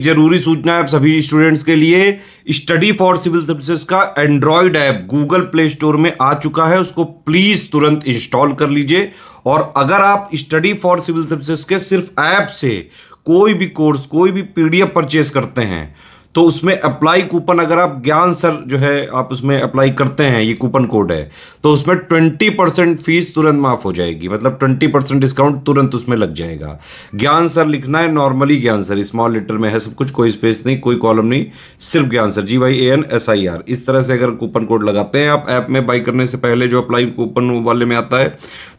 जरूरी सूचना है आप सभी स्टूडेंट्स के लिए। स्टडी फॉर सिविल सर्विसेज का Android app Google play store में आ चुका है, उसको प्लीज तुरंत इंस्टॉल कर लीजिए। और अगर आप स्टडी फॉर सिविल सर्विसेज के सिर्फ ऐप से कोई भी कोर्स, कोई भी पीडीएफ परचेस करते हैं तो उसमें अप्लाई कूपन, अगर आप ज्ञान सर जो है आप उसमें अप्लाई करते हैं, ये कूपन कोड है, तो उसमें 20% फीस तुरंत माफ हो जाएगी। मतलब 20% डिस्काउंट तुरंत उसमें लग जाएगा। ज्ञान सर लिखना है, नॉर्मली ज्ञान सर, स्मॉल लेटर में है सब कुछ, कोई स्पेस नहीं, कोई कॉलम नहीं, सिर्फ ज्ञान सर, GYANSIR। इस तरह से अगर कूपन कोड लगाते हैं आप ऐप में बाई करने से पहले, जो अप्लाई कूपन वाले में आता है,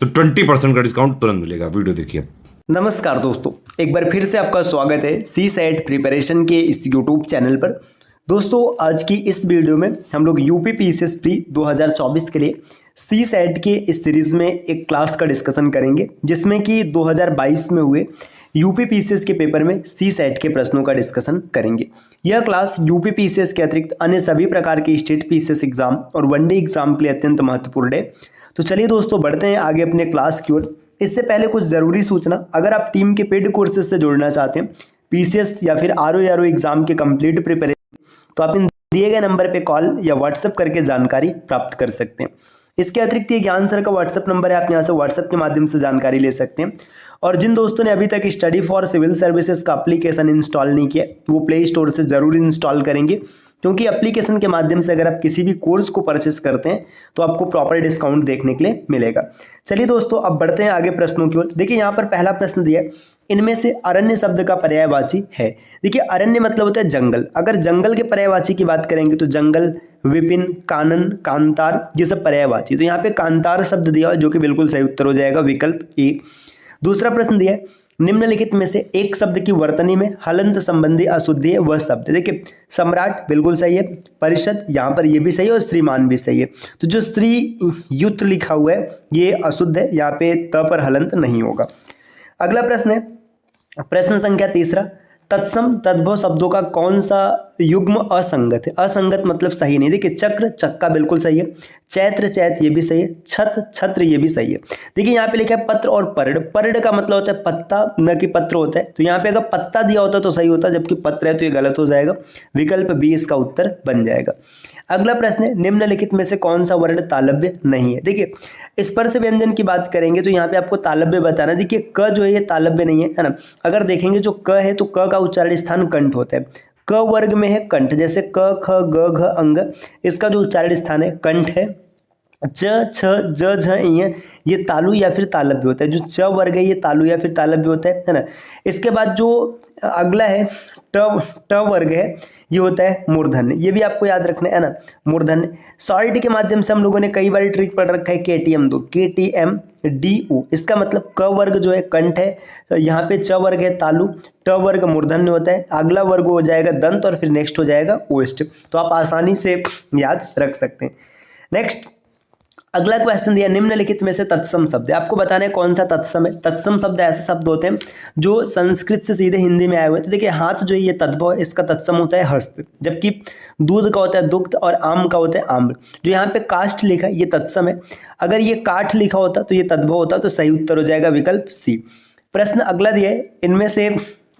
तो 20% का डिस्काउंट तुरंत मिलेगा। वीडियो देखिए। नमस्कार दोस्तों, एक बार फिर से आपका स्वागत है CSET प्रिपरेशन के इस YouTube चैनल पर। दोस्तों, आज की इस वीडियो में हम लोग यूपी PCS प्री 2024 के लिए CSET के इस सीरीज़ में एक क्लास का डिस्कशन करेंगे, जिसमें कि 2022 में हुए यूपी PCS के पेपर में CSET के प्रश्नों का डिस्कशन करेंगे। यह क्लास यूपी PCS के अतिरिक्त अन्य सभी प्रकार के स्टेट PCS एग्जाम और वनडे एग्जाम के लिए अत्यंत महत्वपूर्ण है। तो चलिए दोस्तों, बढ़ते हैं आगे अपने क्लास की ओर। इससे पहले कुछ ज़रूरी सूचना, अगर आप टीम के पेड कोर्सेज से जुड़ना चाहते हैं, PCS या फिर RO एग्जाम के कंप्लीट प्रिपरेशन, तो आप इन दिए गए नंबर पे कॉल या व्हाट्सएप करके जानकारी प्राप्त कर सकते हैं। इसके अतिरिक्त ये ज्ञान सर का व्हाट्सएप नंबर है, आप यहाँ से व्हाट्सएप के माध्यम से जानकारी ले सकते हैं। और जिन दोस्तों ने अभी तक स्टडी फॉर सिविल सर्विसेज का एप्लीकेशन इंस्टॉल नहीं किया, वो प्ले स्टोर से ज़रूर इंस्टॉल करेंगे, क्योंकि एप्लीकेशन के माध्यम से अगर आप किसी भी कोर्स को परचेस करते हैं तो आपको प्रॉपर डिस्काउंट देखने के लिए मिलेगा। चलिए दोस्तों, अब बढ़ते हैं आगे प्रश्नों की ओर। देखिए, यहाँ पर पहला प्रश्न दिया है, इनमें से अरण्य शब्द का पर्यायवाची है। देखिए, अरण्य मतलब होता है जंगल। अगर जंगल के पर्यायवाची की बात करेंगे तो जंगल, विपिन, कानन, कांतार, ये सब पर्यायवाची। तो यहाँ पे कांतार शब्द दिया है, जो कि बिल्कुल सही उत्तर हो जाएगा, विकल्प ए। दूसरा प्रश्न दिया है, निम्नलिखित में से एक शब्द की वर्तनी में हलंत संबंधी अशुद्धि है, वह शब्द। देखिए, सम्राट बिल्कुल सही है, परिषद यहाँ पर ये भी सही है, और श्रीमान भी सही है। तो जो श्री युक्त लिखा हुआ है ये अशुद्ध है, यहाँ पे त पर हलंत नहीं होगा। अगला प्रश्न है, प्रश्न संख्या तीसरा, तत्सम तद्भव शब्दों का कौन सा युग्म असंगत है। असंगत मतलब सही नहीं। देखिए, चक्र चक्का बिल्कुल सही है, चैत्र चैत ये भी सही है, छत छत्र ये भी सही है। देखिए, यहाँ पे लिखा है पत्र और पर्ड। पर्ड का मतलब होता है पत्ता, न कि पत्र होता है। तो यहाँ पे अगर पत्ता दिया होता तो सही होता, जबकि पत्र है तो ये गलत हो जाएगा। विकल्प बी इसका उत्तर बन जाएगा। अगला प्रश्न है, निम्नलिखित में से कौन सा वर्ण तालव्य नहीं है। देखिए, स्पर्श व्यंजन की बात करेंगे तो यहाँ पे आपको तालव्य बताना। देखिए, क जो है ये तालव्य नहीं है ना। अगर देखेंगे जो क है तो क का उच्चारण स्थान कंठ होता है। क वर्ग में है कंठ, जैसे क ख ग घ अंग, इसका जो उच्चारण स्थान है कंठ है। च छ ज झ इ ये तालु या फिर तालव्य होता है। जो च वर्ग है ये तालु या फिर तालव्य होता है ना। इसके बाद जो अगला है ट वर्ग है, ये होता है मूर्धन्य। ये भी आपको याद रखना है ना, मूर्धन्य। सॉल्ट के माध्यम से हम लोगों ने कई बार ट्रिक पढ़ रखा है, KTM2, KTMDU। इसका मतलब क वर्ग जो है कंठ है, तो यहाँ पे च वर्ग है तालु, ट वर्ग मूर्धन्य होता है, अगला वर्ग हो जाएगा दंत, और फिर नेक्स्ट हो जाएगा ओष्ठ। तो आप आसानी से याद रख सकते हैं। नेक्स्ट, अगला क्वेश्चन दिया, निम्नलिखित में से तत्सम शब्द है। आपको बताना है कौन सा तत्सम है। तत्सम शब्द ऐसे शब्द होते हैं जो संस्कृत से सीधे हिंदी में आए हुए हैं। तो देखिए, हाथ जो है ये तद्भव है, इसका तत्सम होता है हस्त, जबकि दूध का होता है दुग्ध, और आम का होता है आम्र। जो यहाँ पे काष्ठ लिखा है ये तत्सम है, अगर ये काठ लिखा होता तो ये तद्भव होता। तो सही उत्तर हो जाएगा विकल्प सी। प्रश्न अगला दिया है, इनमें से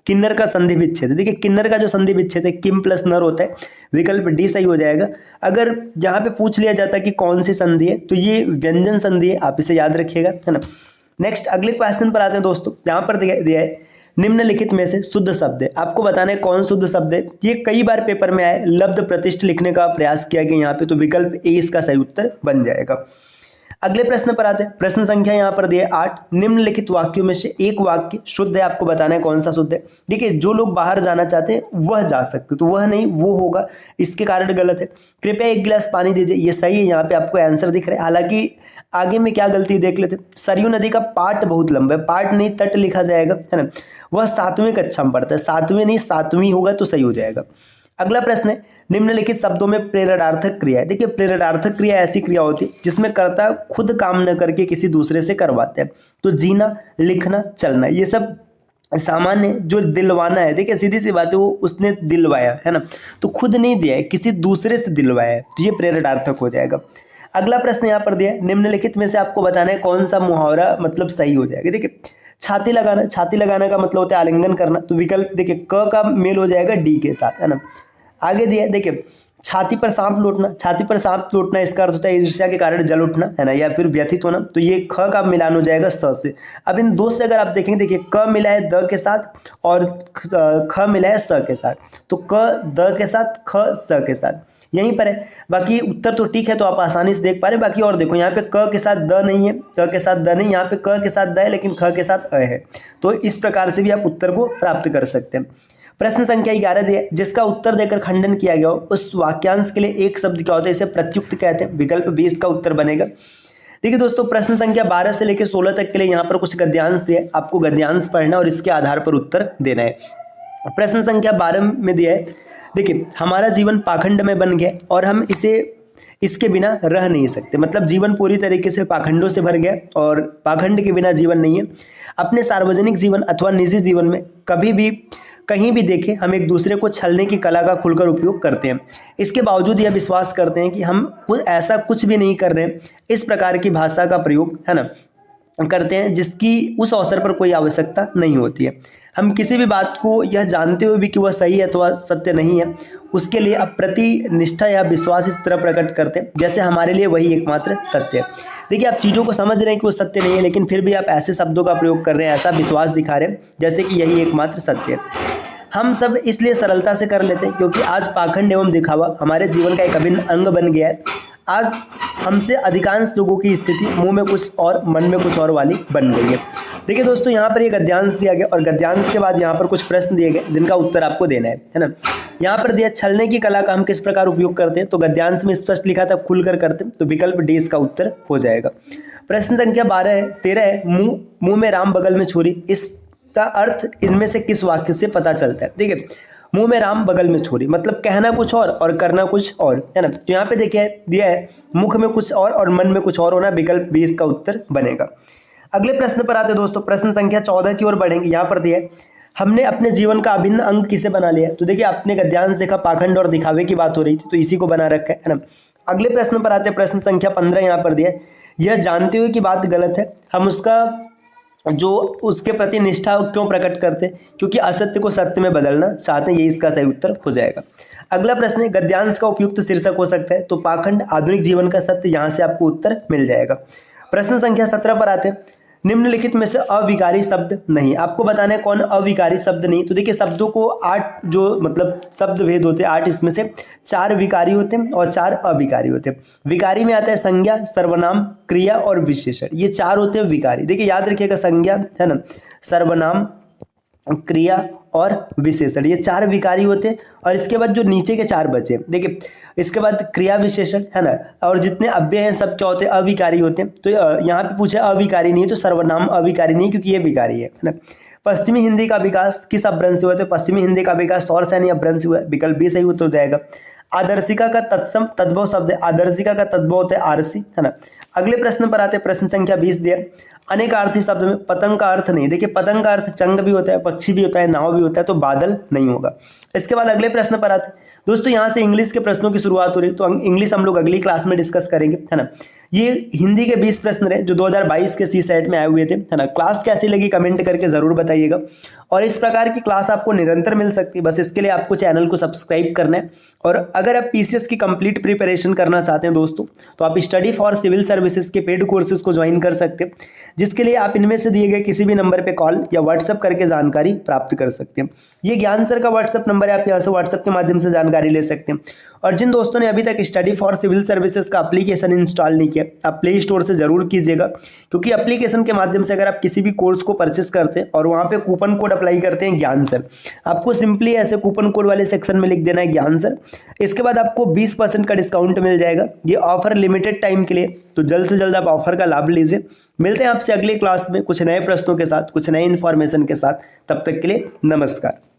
किन्नर का संधि विच्छेद। देखिए, किन्नर का जो संधि विच्छेद है किम प्लस नर होता है, विकल्प डी सही हो जाएगा। अगर यहाँ पे पूछ लिया जाता कि कौन सी संधि है, तो ये व्यंजन संधि है, आप इसे याद रखिएगा, है ना। नेक्स्ट, अगले क्वेश्चन पर आते हैं दोस्तों। यहाँ पर दिया है, निम्नलिखित में से शुद्ध शब्द है। आपको बताना है कौन शुद्ध शब्द है। ये कई बार पेपर में आए, लब्ध प्रतिष्ठ लिखने का प्रयास किया गया यहाँ पे, तो विकल्प ए इसका सही उत्तर बन जाएगा। अगले प्रश्न पर आते हैं। प्रश्न संख्या यहाँ पर दिए 8, निम्नलिखित वाक्यों में से एक वाक्य शुद्ध है। आपको बताना है कौन सा शुद्ध है। देखिए, जो लोग बाहर जाना चाहते हैं वह जा सकते, तो वह नहीं वो होगा, इसके कारण गलत है। कृपया एक गिलास पानी दीजिए, ये सही है, यहाँ पे आपको आंसर दिख रहा है। हालांकि आगे में क्या गलती देख लेते, सरयू नदी का पाट बहुत लंबा है, पाट नहीं तट लिखा जाएगा, है ना। वह 7वीं कक्षा में पढ़ता है, 7वीं नहीं 7वीं होगा, तो सही हो जाएगा। अगला प्रश्न है, निम्नलिखित शब्दों में प्रेरणार्थक क्रिया है। देखिए, प्रेरणार्थक क्रिया ऐसी क्रिया होती है जिसमें कर्ता खुद काम न करके किसी दूसरे से करवाते हैं। तो जीना, लिखना, चलना, ये सब सामान्य। जो दिलवाना है, देखिए सीधी सी बात है, वो उसने दिलवाया है ना, तो खुद नहीं दिया है, किसी दूसरे से दिलवाया है, तो ये प्रेरणार्थक हो जाएगा। अगला प्रश्न यहाँ पर दिया है, निम्नलिखित में से आपको बताना है कौन सा मुहावरा मतलब सही हो जाएगा। देखिए, छाती लगाना, छाती लगाना का मतलब होता है आलिंगन करना, तो विकल्प देखिए क का मेल हो जाएगा डी के साथ, है ना। आगे दिया है देखिए छाती पर सांप लौटना, छाती पर सांप लौटना इसका अर्थ होता है ईर्ष्या के कारण जल उठना, है ना, या फिर व्यथित होना, तो ये ख का मिलान हो जाएगा स से। अब इन दो से अगर आप देखेंगे, देखिए क मिला है द के साथ और ख मिला है स के साथ, तो क द के साथ ख स के साथ यहीं पर है। बाकी उत्तर तो ठीक है, तो आप आसानी से देख पा रहे हैं। बाकी और देखो यहाँ पे क के साथ द नहीं है, क के साथ द नहीं, यहाँ पे क के साथ द है लेकिन ख के साथ अ है, तो इस प्रकार से भी आप उत्तर को प्राप्त कर सकते हैं। प्रश्न संख्या 11 दिया, जिसका उत्तर देकर खंडन किया गया हो उस वाक्यांश के लिए एक शब्द क्या होता है, इसे प्रत्युक्त कहते हैं। विकल्प 20 का उत्तर बनेगा। देखिए दोस्तों प्रश्न संख्या 12 से लेकर 16 तक के लिए यहाँ पर कुछ गद्यांश दिया है, आपको गद्यांश पढ़ना और इसके आधार पर उत्तर देना है। प्रश्न संख्या 12 में दिया है, देखिए हमारा जीवन पाखंड में बन गया और हम इसके बिना रह नहीं सकते, मतलब जीवन पूरी तरीके से पाखंडों से भर गया और पाखंड के बिना जीवन नहीं है। अपने सार्वजनिक जीवन अथवा निजी जीवन में कभी भी कहीं भी देखें हम एक दूसरे को छलने की कला का खुलकर उपयोग करते हैं। इसके बावजूद यह विश्वास करते हैं कि हम ऐसा कुछ भी नहीं कर रहे हैं। इस प्रकार की भाषा का प्रयोग, है ना, करते हैं जिसकी उस अवसर पर कोई आवश्यकता नहीं होती है। हम किसी भी बात को यह जानते हुए भी कि वह सही है अथवा सत्य नहीं है, उसके लिए अप्रति निष्ठा या विश्वास इस तरह प्रकट करते हैं जैसे हमारे लिए वही एकमात्र सत्य है। देखिए आप चीज़ों को समझ रहे हैं कि वो सत्य नहीं है, लेकिन फिर भी आप ऐसे शब्दों का प्रयोग कर रहे हैं, ऐसा विश्वास दिखा रहे हैं जैसे कि यही एकमात्र सत्य है। हम सब इसलिए सरलता से कर लेते हैं क्योंकि आज पाखंड एवं दिखावा हमारे जीवन का एक अभिन्न अंग बन गया है। आज हमसे अधिकांश लोगों की स्थिति मुंह में कुछ और मन में कुछ और वाली बन गई है। देखिए दोस्तों यहाँ पर एक गद्यांश दिया गया और गद्यांश के बाद यहाँ पर कुछ प्रश्न दिए गए जिनका उत्तर आपको देना है ना। यहाँ पर दिया छलने की कला का हम किस प्रकार उपयोग करते हैं, तो गद्यांश में स्पष्ट लिखा था खुलकर करते हैं, तो विकल्प डी इसका उत्तर हो जाएगा। प्रश्न संख्या 13 है, मुंह में राम बगल में छुरी, इसका अर्थ इनमें से किस वाक्य से पता चलता है। देखिए मुंह में राम बगल में छुरी मतलब कहना कुछ और करना कुछ और, है ना। तो यहाँ पे देखिए दिया है मुख में कुछ और मन में कुछ और होना, विकल्प 20 का उत्तर बनेगा। अगले प्रश्न पर आते दोस्तों, प्रश्न संख्या 14 की ओर बढ़ेंगे। यहाँ पर दिया है हमने अपने जीवन का अभिन्न अंग किसे बना लिया, तो देखिए आपने गद्यांश देखा पाखंड और दिखावे की बात हो रही थी, तो इसी को बना रखा है ना। अगले प्रश्न पर आते हैं, प्रश्न संख्या 15 यहाँ पर दिया है, यह जानते हुए कि बात गलत है हम उसके प्रति निष्ठा क्यों प्रकट करते हैं, क्योंकि असत्य को सत्य में बदलना चाहते हैं, ये इसका सही उत्तर हो जाएगा। अगला प्रश्न है गद्यांश का उपयुक्त शीर्षक हो सकता है, तो पाखंड आधुनिक जीवन का सत्य, यहाँ से आपको उत्तर मिल जाएगा। प्रश्न संख्या 17 पर आते हैं, निम्नलिखित में से अविकारी शब्द नहीं, आपको बताना है कौन अविकारी शब्द नहीं। तो देखिए शब्दों को 8 जो मतलब शब्द भेद होते हैं 8, इसमें से 4 विकारी होते हैं और 4 अविकारी होते हैं। विकारी में आता है संज्ञा, सर्वनाम, क्रिया और विशेषण, ये 4 होते हैं विकारी। देखिए याद रखिएगा संज्ञा, है ना, सर्वनाम, क्रिया और विशेषण, ये 4 विकारी होते हैं। और इसके बाद जो नीचे के 4 बचे, देखिए इसके बाद क्रिया विशेषण, है ना, और जितने अव्यय हैं सब क्या होते हैं अविकारी होते हैं। तो यहाँ पे पूछे अविकारी नहीं है, तो सर्वनाम अविकारी नहीं क्योंकि ये विकारी है ना। पश्चिमी हिंदी का विकास किस अपभ्रंश से हुआ, तो पश्चिमी हिंदी का विकास सौर सैनी अपभ्रंश से हुआ, विकल्प बी सही उत्तर हो जाएगा। आदर्शिका का तत्सम तद्भव शब्द है, आदर्शिका का तद्भव होता है आरसी, है ना। अगले प्रश्न पर आते हैं, प्रश्न संख्या 20 दिया, अनेकार्थी शब्द में पतंग का अर्थ नहीं, देखिए पतंग का अर्थ चंग भी होता है, पक्षी भी होता है, नाव भी होता है, तो बादल नहीं होगा। इसके बाद अगले प्रश्न पर आते हैं दोस्तों, यहाँ से इंग्लिश के प्रश्नों की शुरुआत हो रही है, तो इंग्लिश हम लोग अगली क्लास में डिस्कस करेंगे, है ना। ये हिंदी के 20 प्रश्न रहे जो 2022 के सी सेट में आए हुए थे, है ना। क्लास कैसी लगी कमेंट करके जरूर बताइएगा, और इस प्रकार की क्लास आपको निरंतर मिल सकती है, बस इसके लिए आपको चैनल को सब्सक्राइब करना है। और अगर आप पीसीएस की कंप्लीट प्रिपरेशन करना चाहते हैं दोस्तों, तो आप स्टडी फॉर सिविल सर्विसेज के पेड कोर्सेज को ज्वाइन कर सकते हैं, जिसके लिए आप इनमें से दिए गए किसी भी नंबर पे कॉल या व्हाट्सएप करके जानकारी प्राप्त कर सकते हैं। ये ज्ञान सर का व्हाट्सएप नंबर है, आप यहाँ से व्हाट्सएप के माध्यम से जानकारी ले सकते हैं। और जिन दोस्तों ने अभी तक स्टडी फॉर सिविल सर्विसेज का एप्लीकेशन इंस्टॉल नहीं किया, आप प्ले स्टोर से जरूर कीजिएगा, क्योंकि एप्लीकेशन के माध्यम से अगर आप किसी भी कोर्स को परचेस करते हैं और वहाँ पे कूपन कोड अप्लाई करते हैं ज्ञान सर, आपको सिंपली ऐसे कूपन कोड वाले सेक्शन में लिख देना है ज्ञान सर, इसके बाद आपको 20% का डिस्काउंट मिल जाएगा। ये ऑफर लिमिटेड टाइम के लिए, तो जल्द से जल्द आप ऑफर का लाभ लीजिए। मिलते हैं आपसे अगली क्लास में कुछ नए प्रश्नों के साथ, कुछ नए इन्फॉर्मेशन के साथ, तब तक के लिए नमस्कार।